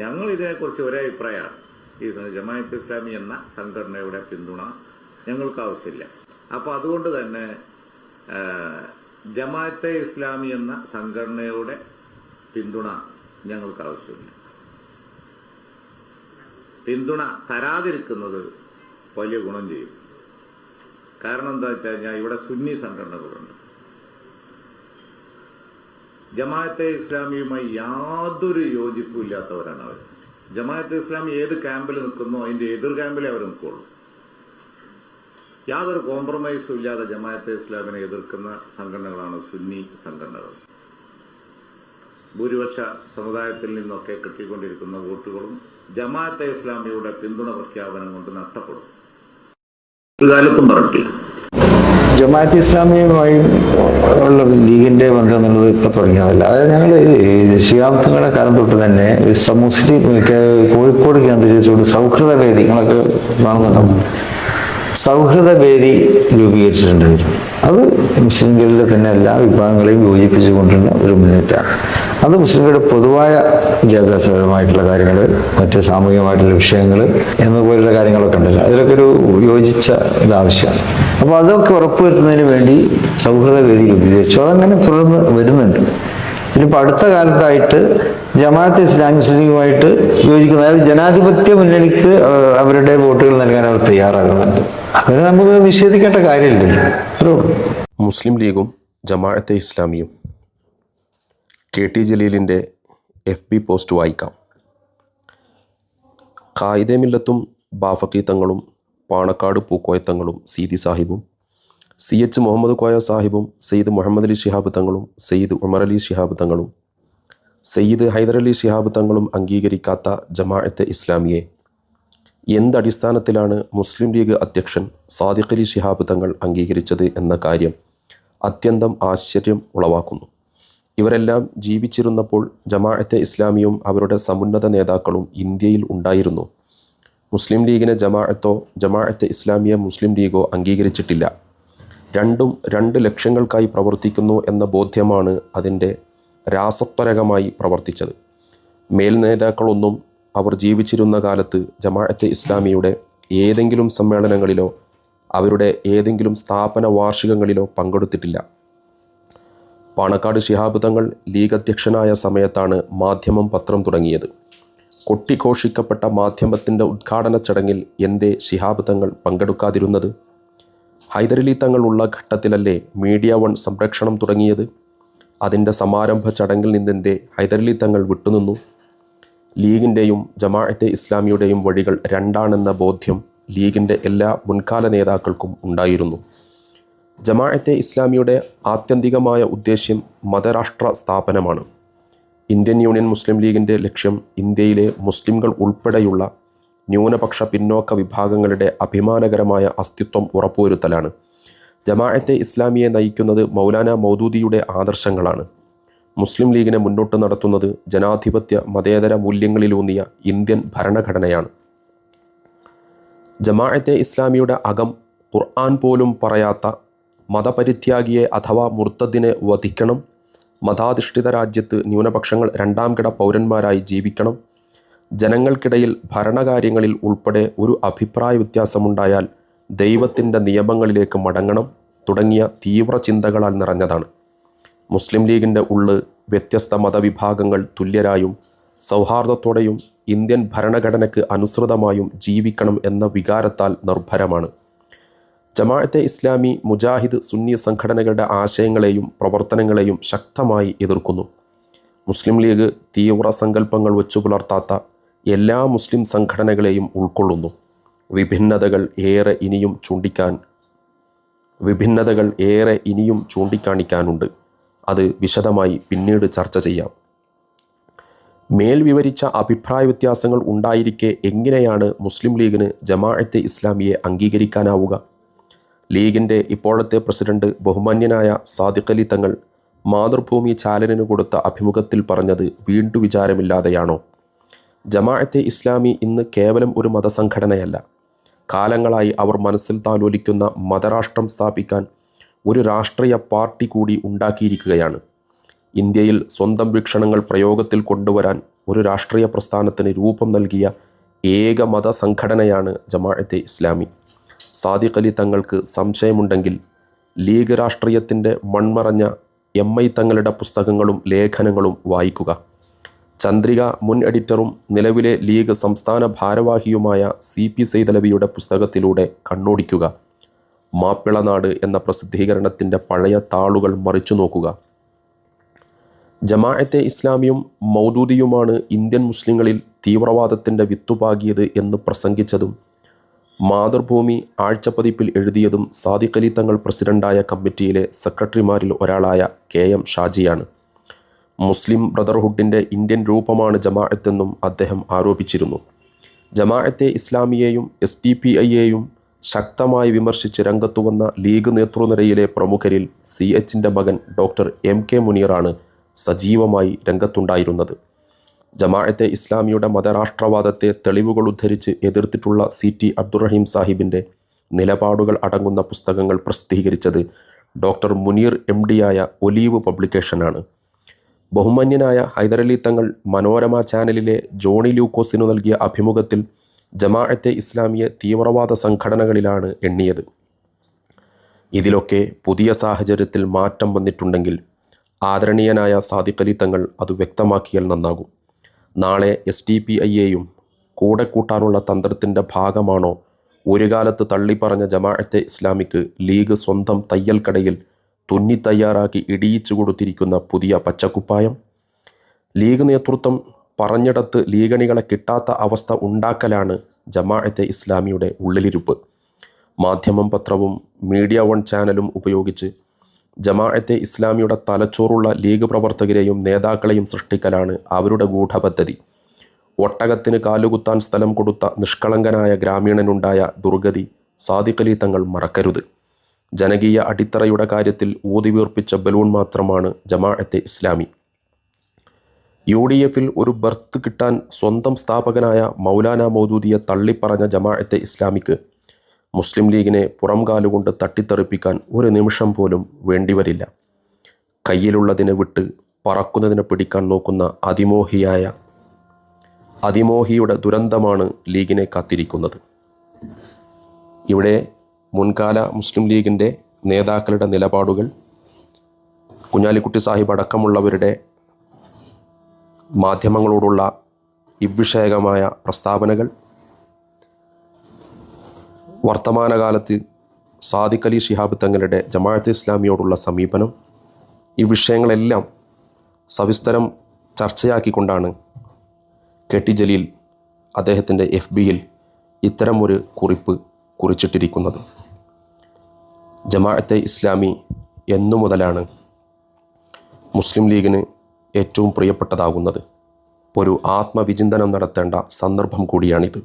ഞങ്ങൾ ഇതിനെക്കുറിച്ച് ഒരേ അഭിപ്രായമാണ്. ഈ ജമാഅത്തെ ഇസ്ലാമി എന്ന സംഘടനയുടെ പിന്തുണ ഞങ്ങൾക്ക് ആവശ്യമില്ല. അപ്പോൾ അതുകൊണ്ട് തന്നെ ജമാഅത്തെ ഇസ്ലാമി എന്ന സംഘടനയുടെ പിന്തുണ ഞങ്ങൾക്ക് ആവശ്യമില്ല. പിന്തുണ തരാതിരിക്കുന്നത് വലിയ ഗുണം ചെയ്യും. കാരണം എന്താ വെച്ച് കഴിഞ്ഞാൽ ഇവിടെ സുന്നി സംഘടനകളുണ്ട്. ജമാഅത്തെ ഇസ്ലാമിയുമായി യാതൊരു യോജിപ്പും ഇല്ലാത്തവരാണ് അവർ. ജമാഅത്തെ ഇസ്ലാമി ഏത് ക്യാമ്പിൽ നിൽക്കുന്നോ അതിന്റെ എതിർ ക്യാമ്പിലേ അവർ നിൽക്കുള്ളൂ. യാതൊരു കോംപ്രമൈസും ഇല്ലാതെ ജമാഅത്തെ ഇസ്ലാമിനെ എതിർക്കുന്ന സംഘടനകളാണ് സുന്നി സംഘടനകൾ. ഭൂരിപക്ഷ സമുദായത്തിൽ നിന്നൊക്കെ കിട്ടിക്കൊണ്ടിരിക്കുന്ന വോട്ടുകളും ജമാഅത്തെ ഇസ്ലാമിയുടെ പിന്തുണ പ്രഖ്യാപനം കൊണ്ട് നഷ്ടപ്പെടും. ഒരു കാലത്തും പറഞ്ഞിട്ടില്ല. ജമാഅത്ത് ഇസ്ലാമിയുമായി ഉള്ള ലീഗിന്റെ ബന്ധം എന്നുള്ളത് ഇപ്പൊ തുടങ്ങിയതല്ല. അതായത് ഞങ്ങൾ ശിഹാബ് കാലം തൊട്ട് തന്നെ മുസ്ലിം കോഴിക്കോട് കേന്ദ്രീകരിച്ചുകൊണ്ട് സൗഹൃദ വേദി, നിങ്ങളൊക്കെ കാണുന്നുണ്ടാവും, സൗഹൃദ വേദി രൂപീകരിച്ചിട്ടുണ്ടായിരുന്നു. അത് മുസ്ലിംകളിലെ തന്നെ എല്ലാ വിഭാഗങ്ങളെയും യോജിപ്പിച്ചുകൊണ്ടുള്ള ഒരു മുന്നേറ്റമാണ്. അത് മുസ്ലിംകളുടെ പൊതുവായ വിദ്യാഭ്യാസപരമായിട്ടുള്ള കാര്യങ്ങൾ, മറ്റ് സാമൂഹികമായിട്ടുള്ള വിഷയങ്ങൾ എന്നപോലുള്ള കാര്യങ്ങളൊക്കെ ഉണ്ടല്ലോ, അതിലൊക്കെ ഒരു യോജിച്ച ഇതാവശ്യമാണ്. അപ്പോൾ അതൊക്കെ ഉറപ്പുവരുത്തുന്നതിന് വേണ്ടി സൗഹൃദ വേദി രൂപീകരിച്ചു. അതങ്ങനെ തുടർന്ന് വരുന്നുണ്ട്. ഇനിയിപ്പോൾ അടുത്ത കാലത്തായിട്ട് ജമാഅത്തെ ഇസ്ലാമി മുസ്ലിമുമായിട്ട് യോജിക്കുന്ന, അതായത് ജനാധിപത്യ മുന്നണിക്ക് അവരുടെ വോട്ടുകൾ നൽകാൻ അവർ തയ്യാറാകുന്നുണ്ട്. അതിന് നമുക്ക് നിഷേധിക്കേണ്ട കാര്യമില്ലല്ലോ. മുസ്ലിം ലീഗും ജമാഅത്തെ ഇസ്ലാമിയും KT ജലീലിൻ്റെ FB പോസ്റ്റ് വായിക്കാം. ഖായിദെ മില്ലത്തും ബാഫക്കി തങ്ങളും പാണക്കാട് പൂക്കോയ തങ്ങളും സീതി സാഹിബും CH മുഹമ്മദ് കോയ സാഹിബും സെയ്ദ് മുഹമ്മദ് അലി ശിഹാബ് തങ്ങളും സെയ്ദ് ഉമർ അലി ശിഹാബ് തങ്ങളും സെയ്ദ് ഹൈദർ അലി ശിഹാബ് തങ്ങളും അംഗീകരിക്കാത്ത ജമാഅത്തെ ഇസ്ലാമിയെ എന്തടിസ്ഥാനത്തിലാണ് മുസ്ലിം ലീഗ് അധ്യക്ഷൻ സാദിഖ് അലി ശിഹാബ് തങ്ങൾ അംഗീകരിച്ചത് എന്ന കാര്യം അത്യന്തം ആശ്ചര്യം ഉളവാക്കുന്നു. ഇവരെല്ലാം ജീവിച്ചിരുന്നപ്പോൾ ജമാഅത്തെ ഇസ്ലാമിയും അവരുടെ സമുന്നത നേതാക്കളും ഇന്ത്യയിൽ ഉണ്ടായിരുന്നു. മുസ്ലിം ലീഗിനെ ജമാഅത്തോ ജമാഅത്തെ ഇസ്ലാമിയെ മുസ്ലിം ലീഗോ അംഗീകരിച്ചിട്ടില്ല. രണ്ടും രണ്ട് ലക്ഷ്യങ്ങൾക്കായി പ്രവർത്തിക്കുന്നു എന്ന ബോധ്യമാണ് അതിൻ്റെ രാസത്വരകമായി പ്രവർത്തിച്ചത്. മേൽ നേതാക്കളൊന്നും അവർ ജീവിച്ചിരുന്ന കാലത്ത് ജമാഅത്തെ ഇസ്ലാമിയുടെ ഏതെങ്കിലും സമ്മേളനങ്ങളിലോ അവരുടെ ഏതെങ്കിലും സ്ഥാപന വാർഷികങ്ങളിലോ പങ്കെടുത്തിട്ടില്ല. പാണക്കാട് ശിഹാബ് തങ്ങൾ ലീഗ് അധ്യക്ഷനായ സമയത്താണ് മാധ്യമം പത്രം തുടങ്ങിയത്. കൊട്ടിഘോഷിക്കപ്പെട്ട മാധ്യമത്തിൻ്റെ ഉദ്ഘാടന ചടങ്ങിൽ എന്തേ ശിഹാബ് തങ്ങൾ പങ്കെടുക്കാതിരുന്നത്? ഹൈദരലി തങ്ങൾ ഉള്ള ഘട്ടത്തിലല്ലേ മീഡിയ 1 സംരക്ഷണം തുടങ്ങിയത്? അതിൻ്റെ സമാരംഭ ചടങ്ങിൽ നിന്നെന്തേ ഹൈദരലി തങ്ങൾ വിട്ടുനിന്നു? ലീഗിൻ്റെയും ജമാഅത്തെ ഇസ്ലാമിയുടെയും വഴികൾ രണ്ടാണെന്ന ബോധ്യം ലീഗിൻ്റെ എല്ലാ മുൻകാല നേതാക്കൾക്കും ഉണ്ടായിരുന്നു. ജമാഅത്തെ ഇസ്ലാമിയുടെ ആത്യന്തികമായ ഉദ്ദേശ്യം മതരാഷ്ട്ര സ്ഥാപനമാണ്. ഇന്ത്യൻ യൂണിയൻ മുസ്ലിം ലീഗിൻ്റെ ലക്ഷ്യം ഇന്ത്യയിലെ മുസ്ലിംകൾ ഉൾപ്പെടെയുള്ള ന്യൂനപക്ഷ പിന്നോക്ക വിഭാഗങ്ങളുടെ അഭിമാനകരമായ അസ്തിത്വം ഉറപ്പുവരുത്തലാണ്. ജമാഅത്തെ ഇസ്ലാമിയെ നയിക്കുന്നത് മൗലാന മൗദൂദിയുടെ ആദർശങ്ങളാണ്. മുസ്ലിം ലീഗിനെ മുന്നോട്ട് നടത്തുന്നത് ജനാധിപത്യ മതേതര മൂല്യങ്ങളിലൂന്നിയ ഇന്ത്യൻ ഭരണഘടനയാണ്. ജമാഅത്തെ ഇസ്ലാമിയുടെ അകം ഖുർആൻ പോലും പറയാത്ത മതപരിത്യാഗിയെ അഥവാ മുർത്തദിനെ വധിക്കണം, മതാധിഷ്ഠിത രാജ്യത്ത് ന്യൂനപക്ഷങ്ങൾ 2ാം കിട പൗരന്മാരായി ജീവിക്കണം, ജനങ്ങൾക്കിടയിൽ ഭരണകാര്യങ്ങളിൽ ഉൾപ്പെടെ ഒരു അഭിപ്രായ വ്യത്യാസമുണ്ടായാൽ ദൈവത്തിൻ്റെ നിയമങ്ങളിലേക്ക് മടങ്ങണം തുടങ്ങിയ തീവ്ര ചിന്തകളാൽ നിറഞ്ഞതാണ്. മുസ്ലിം ലീഗിൻ്റെ ഉള്ള് വ്യത്യസ്ത മതവിഭാഗങ്ങൾ തുല്യരായും സൗഹാർദ്ദത്തോടെയും ഇന്ത്യൻ ഭരണഘടനയ്ക്ക് അനുസൃതമായും ജീവിക്കണം എന്ന വികാരത്താൽ നിർഭരമാണ്. ജമാഅത്തെ ഇസ്ലാമി മുജാഹിദ് സുന്നി സംഘടനകളുടെ ആശയങ്ങളെയും പ്രവർത്തനങ്ങളെയും ശക്തമായി എതിർക്കുന്നു. മുസ്ലിം ലീഗ് തീവ്ര സങ്കല്പങ്ങൾ വെച്ചു പുലർത്താത്ത എല്ലാ മുസ്ലിം സംഘടനകളെയും ഉൾക്കൊള്ളുന്നു. വിഭിന്നതകൾ ഏറെ ഇനിയും ചൂണ്ടിക്കാണിക്കാനുണ്ട്. അത് വിശദമായി പിന്നീട് ചർച്ച ചെയ്യാം. മേൽ വിവരിച്ച അഭിപ്രായ വ്യത്യാസങ്ങൾ ഉണ്ടായിരിക്കെ എങ്ങനെയാണ് മുസ്ലിം ലീഗിന് ജമാഅത്തെ ഇസ്ലാമിയെ അംഗീകരിക്കാനാവുക? ലീഗിൻ്റെ ഇപ്പോഴത്തെ പ്രസിഡന്റ് ബഹുമാന്യനായ സാദിഖ് അലി തങ്ങൾ മാതൃഭൂമി ചാനലിന് കൊടുത്ത അഭിമുഖത്തിൽ പറഞ്ഞത് വീണ്ടു വിചാരമില്ലാതെയാണോ? ജമാഅത്തെ ഇസ്ലാമി ഇന്ന് കേവലം ഒരു മതസംഘടനയല്ല. കാലങ്ങളായി അവർ മനസ്സിൽ താലോലിക്കുന്ന മതരാഷ്ട്രം സ്ഥാപിക്കാൻ ഒരു രാഷ്ട്രീയ പാർട്ടി കൂടി ഉണ്ടാക്കിയിരിക്കുകയാണ്. ഇന്ത്യയിൽ സ്വന്തം വീക്ഷണങ്ങൾ പ്രയോഗത്തിൽ കൊണ്ടുവരാൻ ഒരു രാഷ്ട്രീയ പ്രസ്ഥാനത്തിന് രൂപം നൽകിയ ഏക മതസംഘടനയാണ് ജമാഅത്തെ ഇസ്ലാമി. സാദിഖ് അലി തങ്ങൾക്ക് സംശയമുണ്ടെങ്കിൽ ലീഗ് രാഷ്ട്രീയത്തിൻ്റെ മൺമറഞ്ഞ MI തങ്ങളുടെ പുസ്തകങ്ങളും ലേഖനങ്ങളും വായിക്കുക. ചന്ദ്രിക മുൻ എഡിറ്ററും നിലവിലെ ലീഗ് സംസ്ഥാന ഭാരവാഹിയുമായ CP സൈദലവിയുടെ പുസ്തകത്തിലൂടെ കണ്ണോടിക്കുക. മാപ്പിളനാട് എന്ന പ്രസിദ്ധീകരണത്തിൻ്റെ പഴയ താളുകൾ മറിച്ചു നോക്കുക. ജമാഅത്തെ ഇസ്ലാമിയും മൗദൂദിയുമാണ് ഇന്ത്യൻ മുസ്ലിങ്ങളിൽ തീവ്രവാദത്തിൻ്റെ വിത്തുപാകിയത് എന്ന് പ്രസംഗിച്ചതും മാതൃഭൂമി ആഴ്ചപ്പതിപ്പിൽ എഴുതിയതും സാദിഖ് അലി തങ്ങൾ പ്രസിഡൻ്റായ കമ്മിറ്റിയിലെ സെക്രട്ടറിമാരിൽ ഒരാളായ KM ഷാജിയാണ്. മുസ്ലിം ബ്രദർഹുഡിൻ്റെ ഇന്ത്യൻ രൂപമാണ് ജമാഅത്തെന്നും അദ്ദേഹം ആരോപിച്ചിരുന്നു. ജമാഅത്തെ ഇസ്ലാമിയെയും SDPIയെയും ശക്തമായി വിമർശിച്ച് രംഗത്തുവന്ന ലീഗ് നേതൃനിരയിലെ പ്രമുഖരിൽ CHൻ്റെ മകൻ ഡോക്ടർ MK മുനീറാണ് സജീവമായി രംഗത്തുണ്ടായിരുന്നത്. ജമാഅത്തെ ഇസ്ലാമിയുടെ മതരാഷ്ട്രവാദത്തെ തെളിവുകൾ ഉദ്ധരിച്ച് എതിർത്തിട്ടുള്ള CT അബ്ദുറഹീം സാഹിബിൻ്റെ നിലപാടുകൾ അടങ്ങുന്ന പുസ്തകങ്ങൾ പ്രസിദ്ധീകരിച്ചത് ഡോക്ടർ മുനീർ MDയായ ഒലീവ് പബ്ലിക്കേഷനാണ്. ബഹുമാന്യനായ ഹൈദരലി തങ്ങൾ മനോരമ ചാനലിലെ ജോണി ലൂക്കോസിനു നൽകിയ അഭിമുഖത്തിൽ ജമാഅത്തെ ഇസ്ലാമിയെ തീവ്രവാദ സംഘടനകളിലാണ് എണ്ണിയത്. ഇതിലൊക്കെ പുതിയ സാഹചര്യത്തിൽ മാറ്റം വന്നിട്ടുണ്ടെങ്കിൽ ആദരണീയനായ സാദിഖ് അലി തങ്ങൾ അത് വ്യക്തമാക്കിയാൽ നന്നാകും. നാളെ SDPIയെയും കൂടെ കൂട്ടാനുള്ള തന്ത്രത്തിൻ്റെ ഭാഗമാണോ ഒരു കാലത്ത് തള്ളിപ്പറഞ്ഞ ജമാഅത്തെ ഇസ്ലാമിക്ക് ലീഗ് സ്വന്തം തയ്യൽക്കടയിൽ തുന്നി തയ്യാറാക്കി ഇടിയിച്ചു കൊടുത്തിരിക്കുന്ന പുതിയ പച്ചക്കുപ്പായം? ലീഗ് നേതൃത്വം പറഞ്ഞിടത്ത് ലീഗണികളെ കിട്ടാത്ത അവസ്ഥ ഉണ്ടാക്കലാണ് ജമാഅത്തെ ഇസ്ലാമിയുടെ ഉള്ളിലിരുപ്പ്. മാധ്യമം പത്രവും മീഡിയ 1 ചാനലും ഉപയോഗിച്ച് ജമാഅത്തെ ഇസ്ലാമിയുടെ തലച്ചോറുള്ള ലീഗ് പ്രവർത്തകരെയും നേതാക്കളെയും സൃഷ്ടിക്കലാണ് അവരുടെ ഗൂഢപദ്ധതി. ഒട്ടകത്തിന് കാലുകുത്താൻ സ്ഥലം കൊടുത്ത നിഷ്കളങ്കനായ ഗ്രാമീണനുണ്ടായ ദുർഗതി സാദിഖ് അലി തങ്ങൾ മറക്കരുത്. ജനകീയ അടിത്തറയുടെ കാര്യത്തിൽ ഊതിവീർപ്പിച്ച ബലൂൺ മാത്രമാണ് ജമാഅത്തെ ഇസ്ലാമി. UDFൽ ഒരു ബർത്ത് കിട്ടാൻ സ്വന്തം സ്ഥാപകനായ മൗലാന മൗദൂദിയെ തള്ളിപ്പറഞ്ഞ ജമാഅത്തെ ഇസ്ലാമിക്ക് മുസ്ലിം ലീഗിനെ പുറംകാലുകൊണ്ട് തട്ടിത്തെറിപ്പിക്കാൻ ഒരു നിമിഷം പോലും വേണ്ടിവരില്ല. കയ്യിലുള്ളതിനെ വിട്ട് പറക്കുന്നതിനെ പിടിക്കാൻ നോക്കുന്ന അതിമോഹിയുടെ ദുരന്തമാണ് ലീഗിനെ കാത്തിരിക്കുന്നത്. ഇവിടെ മുൻകാല മുസ്ലിം ലീഗിൻ്റെ നേതാക്കളുടെ നിലപാടുകൾ, കുഞ്ഞാലിക്കുട്ടി സാഹിബ് അടക്കമുള്ളവരുടെ മാധ്യമങ്ങളോടുള്ള ഇവിഷയകമായ പ്രസ്താവനകൾ, വർത്തമാനകാലത്ത് സാദിഖ് അലി ശിഹാബ് തങ്ങളുടെ ജമാഅത്തെ ഇസ്ലാമിയോടുള്ള സമീപനം, ഈ വിഷയങ്ങളെല്ലാം സവിസ്തരം ചർച്ചയാക്കിക്കൊണ്ടാണ് KT ജലീൽ അദ്ദേഹത്തിൻ്റെ FBയിൽ ഇത്തരം ഒരു കുറിപ്പ് കുറിച്ചിട്ടിരിക്കുന്നത്. ജമാഅത്തെ ഇസ്ലാമി എന്നു മുതലാണ് മുസ്ലിം ലീഗിന് ഏറ്റവും പ്രിയപ്പെട്ടതാകുന്നത്? ഒരു ആത്മവിചിന്തനം നടത്തേണ്ട സന്ദർഭം കൂടിയാണിത്.